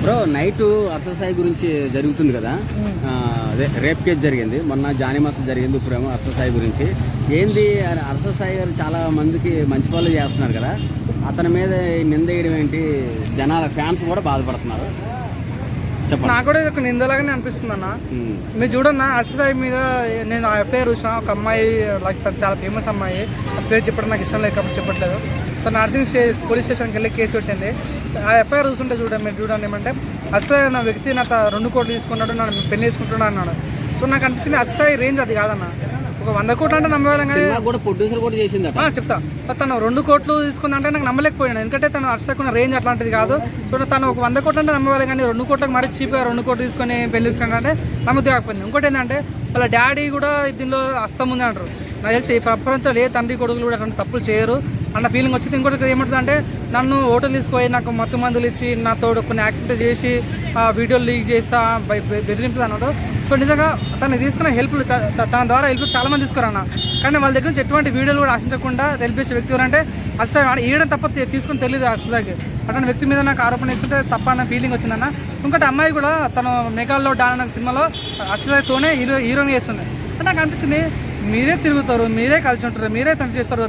Bro night అర్సల్ Sai గురించి జరుగుతుంది కదా, అదే రేప్ కేసు జరిగింది మొన్న, జానీ మాస్టర్ జరిగింది, ఇప్పుడేమో అర్సల్ సాయి గురించి. ఏంది అర్సల్ సాయి గారు చాలా మందికి మంచి పనులు చేస్తున్నారు కదా, అతని మీద నింద వేయడం ఏంటి? జనాల ఫ్యాన్స్ కూడా బాధపడుతున్నారు. చెప్పండి. నాకు కూడా ఇది ఒక నిందలాగానే అనిపిస్తుంది అన్న. మీరు చూడన్నా అర్సల్ సాయి మీద నేను ఎఫ్ఐఆర్ చూసిన. ఒక అమ్మాయి లైక్ చాలా ఫేమస్ అమ్మాయి, ఆ పేరు చెప్పడం నాకు ఇష్టం లేదు కాబట్టి చెప్పట్లేదు. తను నర్సింగ్ పోలీస్ స్టేషన్కి వెళ్ళి కేసు పెట్టింది. ఆ ఎఫ్ఐఆర్ చూస్తుంటే మీరు చూడండి ఏమంటే అర్సల్ నా వ్యక్తి నాకు 2 కోట్లు తీసుకున్నాడు, నన్ను పెళ్లి చేసుకుంటున్నాడు అన్నాడు. సో నాకు అనిపించింది అర్సల్ రేంజ్ అది కాదన్న. ఒక 100 కోట్లు అంటే నమ్మేవాళ్ళం కానీ ప్రొడ్యూసర్ కూడా చేసింది చెప్తా. తను 2 కోట్లు తీసుకుందంటే నాకు నమ్మలేకపోయాను, ఎందుకంటే తను అర్సకున్న రేంజ్ అట్లాంటిది కాదు. సో తను ఒక 100 కోట్లు అంటే నమ్మేవాళ్ళం కానీ 2 కోట్లకు మరీ చీప్గా 2 కోట్లు తీసుకొని పెళ్లి తీసుకుంటే నమ్మదే కాకపోయింది. ఇంకోటి ఏంటంటే వాళ్ళ డాడీ కూడా దీనిలో హస్తం ఉంది అంటారు. నాకు తెలిసి ఈ ప్రపంచంలో ఏ తండ్రి కొడుకులు కూడా అటువంటి తప్పులు చేయరు అన్న ఫీలింగ్ వచ్చింది. ఇంకోటి ఏమంటుందంటే నన్ను హోటల్ తీసుకుపోయి నాకు మత్తు మందులు ఇచ్చి నాతో కొన్ని యాక్టివిటీ చేసి వీడియోలు లీక్ చేస్తా బెదిరింపుది అన్నాడు. సో నిజంగా తను తీసుకున్న హెల్ప్లు తన ద్వారా హెల్ప్ చాలా మంది తీసుకురన్న. కానీ వాళ్ళ దగ్గర నుంచి ఎటువంటి వీడియోలు కూడా ఆశించకుండా తెలిపేసే వ్యక్తి ఎవరంటే అర్సల్. ఈయడం తప్ప తీసుకుని తెలియదు అర్సల్కి. అటువంటి వ్యక్తి మీద నాకు ఆరోపణ ఇస్తుంటే తప్ప అన్న ఫీలింగ్ వచ్చిందన్న. ఇంకోటి అమ్మాయి కూడా తను మెగాల్లో డాన్ అనే సినిమాలో అర్సల్తోనే హీరోయిన్ చేస్తుంది. నాకు అనిపించింది మీరే తిరుగుతారు, మీరే కలిసి ఉంటారు, మీరే సంటి చేస్తారు,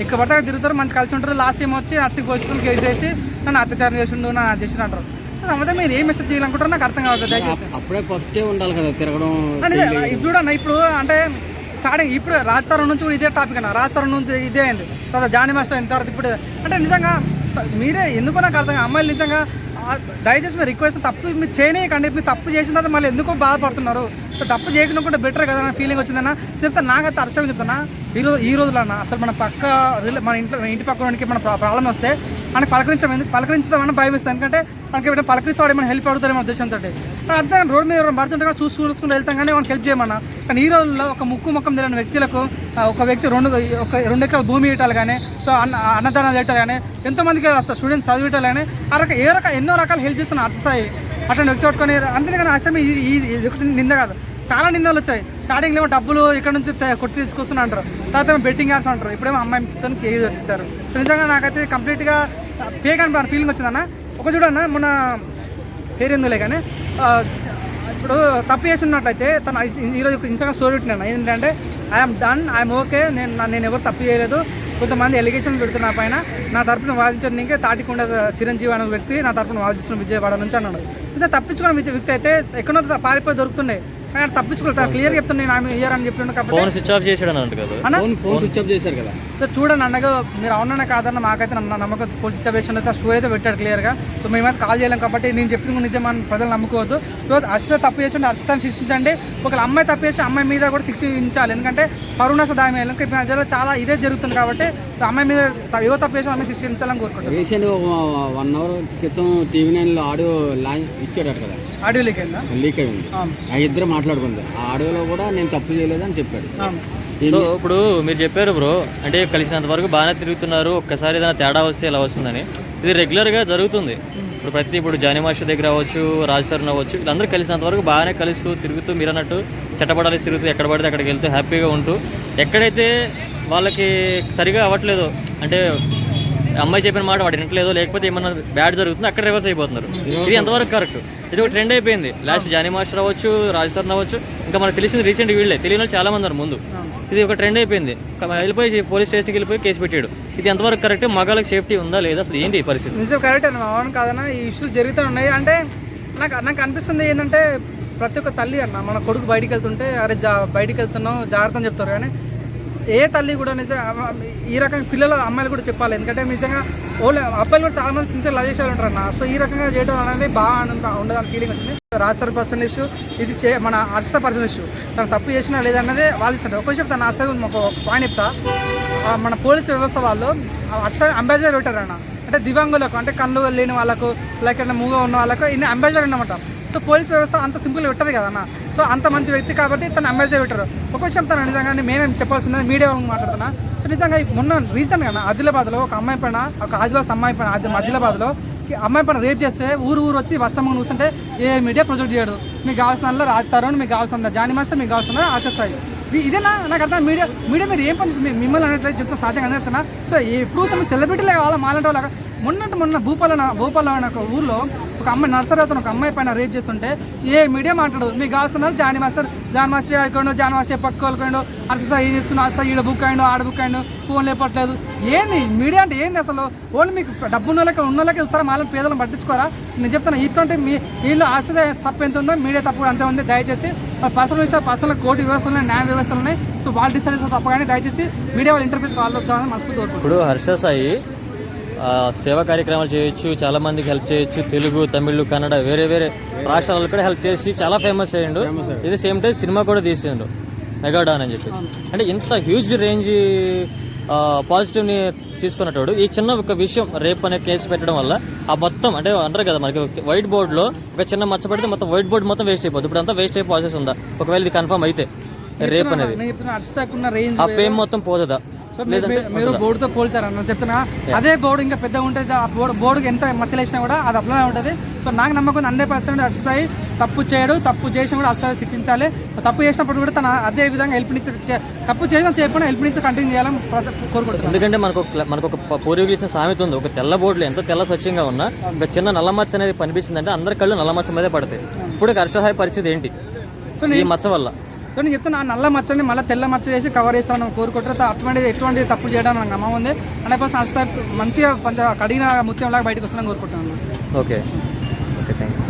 ఇక్కడ పడతా తిరుగుతారు, మంచి కలిసి ఉంటారు. లాస్ట్ ఏమో వచ్చి నర్సింగ్ పోలీసులు కేసు చేసి నన్ను అత్యాచారం చేసిండు, నా చేసిన అంటారు. సో సమాజం మీరు ఏం మెసేజ్ చేయాలనుకుంటారో నాకు అర్థం కావట్లేదు. దయచేసి అప్పుడే ఫస్టే ఉండాలి కదా తిరగడం. ఇప్పుడు అన్న ఇప్పుడు అంటే స్టార్టింగ్ ఇప్పుడు రాజస్థానం నుంచి కూడా ఇదే టాపిక్ అన్న. రాజస్థానం నుంచి ఇదే అయింది, తర్వాత జానీ మాస్టర్ అయిన తర్వాత ఇప్పుడు అంటే నిజంగా మీరే ఎందుకో నాకు అర్థం. అమ్మాయిలు నిజంగా దయచేసి మీరు రిక్వెస్ట్ తప్పు మీరు చేయనీయకండి. మీరు తప్పు చేసిన తర్వాత మళ్ళీ ఎందుకో బాధపడుతున్నారు. సో తప్పు చేయకుండా కూడా బెటర్ కదా అన్న ఫీలింగ్ వచ్చిందన్న. చెప్తాను నాకైతే అర్సం చెప్తాను. ఈ రోజులో అన్న అసలు మన ఇంటి పక్కనకి మన ప్రాబ్లం వస్తే మనకు పలకరించమని భయం ఇస్తాం. ఎందుకంటే మనకి ఏమైనా పలకరించేవాడు ఏమైనా హెల్ప్ అడుగుతారేమో ఉద్దేశంతో. అర్థం రోడ్డు మీద పడుతుంటే చూసుకుంటూ వెళ్తాం కానీ మనకి హెల్ప్ చేయమన్నా. కానీ ఈ రోజుల్లో ఒక ముఖం తెలియని వ్యక్తులకు ఒక వ్యక్తి 2 ఎకరాల భూమి ఇవ్వటాలు కానీ, సో అన్నదానాలు ఇవ్వటాలు కానీ, ఎంతోమందికి స్టూడెంట్స్ చదివిటాలు కానీ ఎన్నో రకాల హెల్ప్ చేస్తున్నారు అర్సల్ సాయి. అటువంటి వ్యక్తి పట్టుకొని అంతేగాని అర్సల్ నింద కాదు, చాలా నిందలు వచ్చాయి. స్టార్టింగ్లో ఏమో డబ్బులు ఇక్కడ నుంచి కొట్టి తెచ్చుకొస్తున్నా అంటారు, తర్వాత బెట్టింగ్ యాప్స్ అంటారు, ఇప్పుడేమో అమ్మాయితో కేసు పెట్టించారు. సో నిజంగా నాకైతే కంప్లీట్గా ఫేక్ అని ఫీలింగ్ వచ్చిందన్న. ఒక చూడన్న మొన్న పేరు ఎందులే కానీ ఇప్పుడు తప్పు చేస్తున్నట్లయితే తను ఈరోజు ఇన్స్టాగ్రామ్ స్టోరీ పెట్టినాను. ఏంటంటే ఐఎమ్ డన్, ఐఎమ్ ఓకే, నేను ఎవరు తప్పు చేయలేదు. కొంతమంది ఎలిగేషన్ పెడుతున్న పైన నా తరపున వాదించడానికే తాటికొండ చిరంజీవి అనే వ్యక్తి నా తరపున వాదిస్తున్న విజయవాడ నుంచి అన్నాడు. ఇంకా తప్పించుకున్న వ్యక్తి అయితే ఎక్కడో పారిపోయి దొరుకుతుండే, కానీ తప్పించుకోలేదు. క్లియర్ చెప్తాను నేను ఆమె ఇయ్యారని చెప్తున్నాను కాబట్టి స్విచ్ ఆఫ్ చేశారు కదా. సో చూడండి అన్నగా మీరు అవునన్నా కాదన్న మాకైతే నమ్మకం ఫోన్ స్విచ్ ఆఫ్ చేసిన అయితే స్టోరీ అయితే పెట్టాడు క్లియర్గా. సో మేమైతే కాల్ చేయలేం కాబట్టి నేను చెప్పింది నిజమని ప్రజలు నమ్ముకోవద్దు. సో అర్సల్ తప్పు చేసి అర్సల్ని శిక్షించండి. ఒక అమ్మాయి తప్పు చేసి అమ్మాయి మీద కూడా శిక్షించాలి, ఎందుకంటే పరుణాస దామి ఇప్పుడు చాలా ఇదే జరుగుతుంది కాబట్టి అమ్మాయి మీద ఏవో తప్పు చేసి అమ్మాయి శిక్షించాలని కోరుకుంటారు. రీసెంట్ 1 అవర్ క్రితం TV9లో ఆడియో ఇచ్చాడు కదా, ఆడియో లీక్ అయింది. ఆ ఇద్దరు మాట్లాడుకుంది, ఆ ఆడియోలో కూడా నేను తప్పు చేయలేదని చెప్పాడు. సో ఇప్పుడు మీరు చెప్పారు బ్రో, అంటే కలిసినంత వరకు బాగానే తిరుగుతున్నారు, ఒక్కసారి ఏదైనా తేడా వస్తే ఇలా వస్తుందని. ఇది రెగ్యులర్గా జరుగుతుంది. ఇప్పుడు జానీ మాస్టర్ దగ్గర అవ్వచ్చు, రాజ్ తరుణ్ అవ్వచ్చు, వీళ్ళందరూ కలిసినంత వరకు బాగానే కలుస్తూ తిరుగుతూ మీరు అన్నట్టు చట్టపడాలి తిరుగుతూ ఎక్కడ పడితే అక్కడికి వెళ్తూ హ్యాపీగా ఉంటూ, ఎక్కడైతే వాళ్ళకి సరిగా అవ్వట్లేదు అంటే అమ్మాయి చెప్పిన మాట వాడు వినట్లేదు, లేకపోతే ఏమన్నా బ్యాడ్ జరుగుతుంది అక్కడ రివర్స్ అయిపోతున్నారు. ఇది ఎంతవరకు కరెక్ట్? ఇది ఒక ట్రెండ్ అయిపోయింది. లాస్ట్ జానీ మాస్టర్ అవ్వచ్చు, రాజ్ తరుణ్ అవ్వచ్చు, ఇంకా మనకు తెలిసింది రీసెంట్ వీళ్ళే, తెలియని చాలా మంది ఉన్నారు ముందు. ఇది ఒక ట్రెండ్ అయిపోయింది. వెళ్ళిపోయి పోలీస్ స్టేషన్కి వెళ్ళిపోయి కేసు పెట్టాడు. ఇది ఎంతవరకు కరెక్ట్? మగాళ్ళకి సేఫ్టీ ఉందా లేదా? అసలు ఏంటి పరిస్థితి? నిజం కరెక్ట్ అన్న, అవును కాదన్నా ఈ ఇష్యూస్ జరుగుతూ ఉన్నాయి. అంటే నాకు అనిపిస్తుంది ఏంటంటే ప్రతి ఒక్క తల్లి అన్న మన కొడుకు బయటికి వెళ్తుంటే అరే బయటికి వెళ్తున్నాం జాగ్రత్త అని చెప్తారు, కానీ ఏ తల్లి కూడా నిజంగా ఈ రకంగా పిల్లల అమ్మాయిలు కూడా చెప్పాలి. ఎందుకంటే నిజంగా అబ్బాయిలు కూడా చాలా మంది సిన్సియర్ లవ్ చేసేవాళ్ళు ఉంటారు అన్న. సో ఈ రకంగా చేయడం అనేది బాగా ఉండదని ఫీలింగ్ వచ్చింది. రాజస్థాన్ పర్సనల్ ఇష్యూ, ఇది మన అర్సల్ పర్సనల్ ఇష్యూ. తను తప్పు చేసినా లేదన్నదే వాళ్ళు ఇస్తారు. ఒక చెప్తాను అర్సల్ ఒక పాయింట్ చెప్తా. మన పోలీస్ వ్యవస్థ వాళ్ళు అర్సల్ అంబాసిడర్ పెట్టారన్న. అంటే దివ్యాంగులకు, అంటే కళ్ళు లేని వాళ్ళకు, లేకపోతే మూగా ఉన్న వాళ్ళకు ఇన్ని అంబాసిడర్ ఉన్నమాట. సో పోలీస్ వ్యవస్థ అంత సింపుల్గా పెట్టదు కదన్న. సో అంత మంచి వ్యక్తి కాబట్టి తను అంబాసిడర్ పెట్టారు. ఒక విషయం తను నిజంగా నేను చెప్పాల్సింది మీడియా మాట్లాడుతున్నా. సో నిజంగా మొన్న రీసెంట్గా ఆదిలాబాద్లో ఒక అమ్మాయి పైన, ఒక ఆదివాసి అమ్మాయి పైన ఆదిలాబాద్లో అమ్మాయి పైన రేప్ చేస్తే ఊరు వచ్చి వర్షం చూస్తుంటే ఏ మీడియా ప్రొజెక్ట్ చేయడు. మీకు కావాల్సిన రాజ్ తరుణ్, మీకు కావాల్సిన జానీ మాస్టర్, మీకు కావాల్సిన ఆర్చర్ సాయి. ఇదేనా నాకు అర్థం? మీడియా మీరు ఏం పని మిమ్మల్ని అనేట్లయితే చెప్తున్నా, సహజంగా అనేస్తున్నా. సో ఎప్పుడు సెలబ్రిటీలే కావాలా మాలాంటి వాళ్ళగా. మొన్న భూపాల ఒక ఊర్లో ఒక అమ్మాయి నర్సరీ అవుతున్న ఒక అమ్మాయి పైన రేప్ చేస్తుంటే ఏ మీడియా మాట్లాడదు. మీకు కావాల్స్తున్నారు జానీ మాస్టర్ ఆడుకోండు, జానీ మాస్టర్ పక్క వాళ్ళకోండు, అర్సా ఇది చేస్తున్నాడు, అర్సా ఈడ బుక్ అయ్యిండు, ఆడ బుక్ అయ్యిండు, ఫోన్ లేపట్లేదు. ఏంది మీడియా అంటే ఏంది అసలు? ఓన్లీ మీకు డబ్బు ఉన్న వాళ్ళకి ఇస్తారా, మళ్ళీ పేదలను పట్టించుకోరా? నేను చెప్తాను ఇటువంటి మీ వీళ్ళు ఆశ్చర్య తప్పు ఎంత ఉందో మీడియా తప్పు అంతే ఉంది. దయచేసి పర్సనల్ కోర్టు వ్యవస్థలు ఉన్నాయి, న్యాయ వ్యవస్థలు ఉన్నాయి. సో వాళ్ళు డిసైడ్ చేస్తే తప్ప కానీ దయచేసి మీడియా వాళ్ళ ఇంటర్వ్యూస్ వాళ్ళు వద్దామని మనస్ఫూర్తి కోరుకుంటున్నాను. ఇప్పుడు హర్ష సాయి సేవా కార్యక్రమాలు చేయొచ్చు, చాలా మందికి హెల్ప్ చేయొచ్చు. తెలుగు, తమిళ్, కన్నడ వేరే వేరే రాష్ట్రాలకు కూడా హెల్ప్ చేసి చాలా ఫేమస్ అయ్యిండు. ఇది సేమ్ టైం సినిమా కూడా తీసిండు మెగాడాన్ అని చెప్పేసి. అంటే ఇంత హ్యూజ్ రేంజ్ పాజిటివ్ని తీసుకున్నట్టు ఈ చిన్న ఒక విషయం రేప్ అనే కేసు పెట్టడం వల్ల ఆ మొత్తం అంటే అంటారు కదా మనకి వైట్ బోర్డులో ఒక చిన్న మచ్చ పెడితే మొత్తం వైట్ బోర్డు మొత్తం వేస్ట్ అయిపోతుంది. ఇప్పుడు అంతా వేస్ట్ అయ్యే ప్రాసెస్ ఉందా ఒకవేళ ఇది కన్ఫర్మ్ అయితే రేప్ అనేది? ఆ ఫేమ్ మొత్తం పోతుందా? మీరు బోర్డుతో పోల్చారన్న చెప్తున్నా. అదే బోర్డు ఇంకా పెద్దగా ఉంటుంది. ఆ బోర్డుకి ఎంత మచ్చలేసినా కూడా అది అట్లనే ఉంటుంది. సో నాకు నమ్మకం 100% అర్ససాయి తప్పు చేయడు. తప్పు చేసినా కూడా అర్ససాయి శిక్షించాలి. తప్పు చేసినప్పుడు కూడా తన అదే విధంగా హెల్ప్ తప్పు చేసినా చేయకుండా హెల్ప్ నుంచి కంటిన్యూ చేయాలని కోరుకుంటున్నాను. ఎందుకంటే మనకు ఒక పూర్వీకులు ఇచ్చిన సామెత ఉంది, ఒక తెల్ల బోర్డులో ఎంత తెల్ల స్వచ్ఛంగా ఉన్నా ఒక చిన్న నల్లమచ్చ అనేది కనిపించిందంటే అందరి కళ్ళు నల్లమచ్చ మీదే పడతాయి. ఇప్పుడు అర్ససాయి పరిస్థితి ఏంటి ఈ మచ్చ వల్ల? సో నేను చెప్తాను ఆ నల్ల మచ్చని మళ్ళీ తెల్ల మచ్చ చేసి కవర్ చేస్తాను కోరుకుంటారు. ఎటువంటి తప్పు చేయడం నాకు నమ్మకం ఉంది. 100% మంచిగా కొంచెం కడిగిన ముత్యంలాగా బయటకు వస్తానని కోరుకుంటున్నాను. Okay thank you.